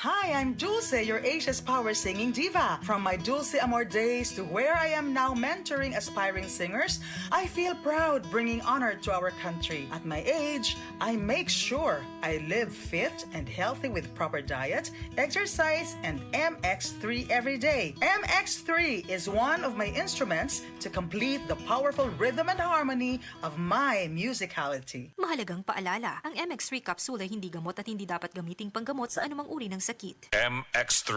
Hi, I'm Dulce, your Asia's power singing diva. From my Dulce Amor days to where I am now mentoring aspiring singers, I feel proud bringing honor to our country. At my age, I make sure I live fit and healthy with proper diet, exercise, and MX3 every day. MX3 is one of my instruments to complete the powerful rhythm and harmony of my musicality. Mahalagang paalala, ang MX3 capsule ay hindi gamot at hindi dapat gamiting panggamot sa anumang uri ng sakit. MX3.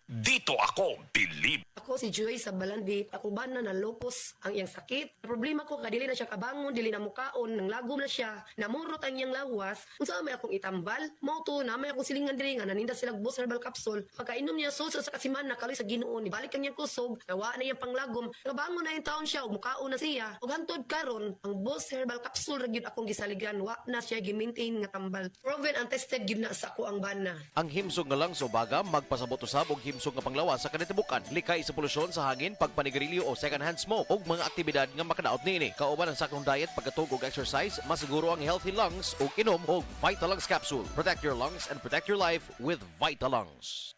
Dito ako bilib. Ako si Joy sa Balandit. Ako ba na lupus ang iyang sakit? Problema ko kadili na siya kabangon, dili na mukaon, nang lagom na siya, namurot ang iyang lawas. Unsa may akong itambal? Mao to na may akong silingan diri nga naninda sila Boss Herbal Capsule. Pagkainom niya suso sa kasiman nakali sa Ginoo ni balik ang iyang kusog, nawa na iyang panglagom. Kabangon na yung taon siya, ug mukaon na siya. Ug hantod karon, ang Boss Herbal Capsule ra gyud akong gisaligan, wa na siya gi-maintain nga tambal. Proven and tested gyud na sa ako ang bana. Ang himsog nga lang subaga magpasabot usab og himsog nga panglawas sa kanatibukan, likay sa polusyon sa hangin, pagpanigarilyo o second-hand smoke ug mga aktibidad nga makadaot niini. Kauban ang sakong diet, pagkatug og exercise, masiguro ang healthy lungs ug inom og Vitalungs capsule. Protect your lungs and protect your life with Vitalungs.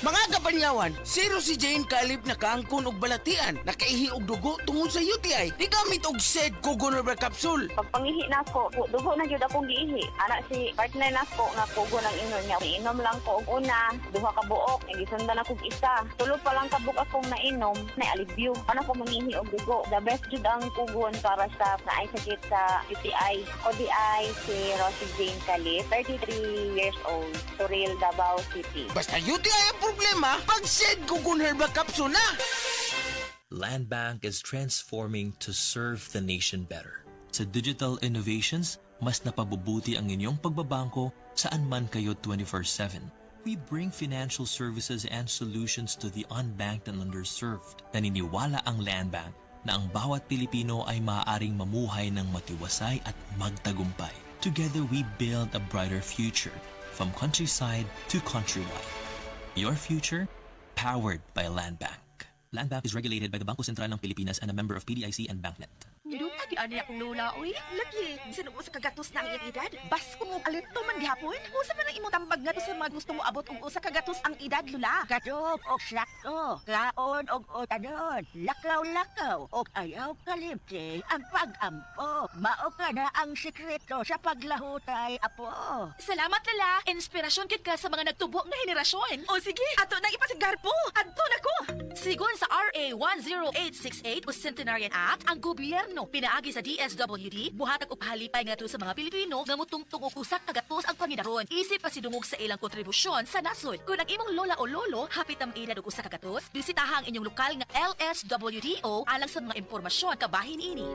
Mga kapanyawan, zero si Jane kalip na kaangkon og balatian, nakaihi og dugo tungod sa UTI. Di gamit og SED Kugon Herbal Capsule. Pagpangihi na ko, dugo na jud akong giihi. Ana si partner na ko nga kugo ng inom niya. Inom lang ko og una, duha ka buok, gisundan ako og isa. Tulo pa lang ka buok akong nainom, na alibyo. Ano ko mangihi og dugo. The best jud ang kugon para sa naay sakit sa UTI. ODI si Rosie Jane Calip, 33 years old, Suril, Davao City. Basta UTI ang problema, pag SED Kugon Herbal Capsule na! Land Bank is transforming to serve the nation better. Sa digital innovations, mas napabubuti ang inyong pagbabangko saan man kayo 24/7. We bring financial services and solutions to the unbanked and underserved. Naniniwala ang Land Bank na ang bawat Pilipino ay maaaring mamuhay ng matiwasay at magtagumpay. Together we build a brighter future, from countryside to countrywide. Your future, powered by Land Bank. Land Bank is regulated by the Bangko Sentral ng Pilipinas and a member of PDIC and BancNet. Nilunga di ani akong lola, uy. Lagi, bisan mo sa kagatos na ang iyang edad. Bas ko mo alito man gihapon. Usa man ang imong tambag nga sa mga gusto mo abot og usa kagatos ang edad, lula. Gadop og sakto, kaon og otanon, lakaw-lakaw og ayaw kalimti ang pag-ampo. Mao ka na ang sekreto sa paglahutay, apo. Salamat, Lala! Inspirasyon kit ka sa mga nagtubo nga henerasyon. O sige, ato nang ipasigar po! Adto na ko! Sigon sa RA 10868 o Centenarian Act, ang gobyerno pinaagi sa DSWD, buhatag og pahalipay nga to sa mga Pilipino nga mutungtong og usak kagatos ang pangidaron. Isip pa sidungog sa ilang kontribusyon sa nasod. Kung ang imong lola o lolo hapit ang edad og usa kagatos, bisitaha ang inyong lokal nga LSWDO alang sa mga impormasyon kabahin ini.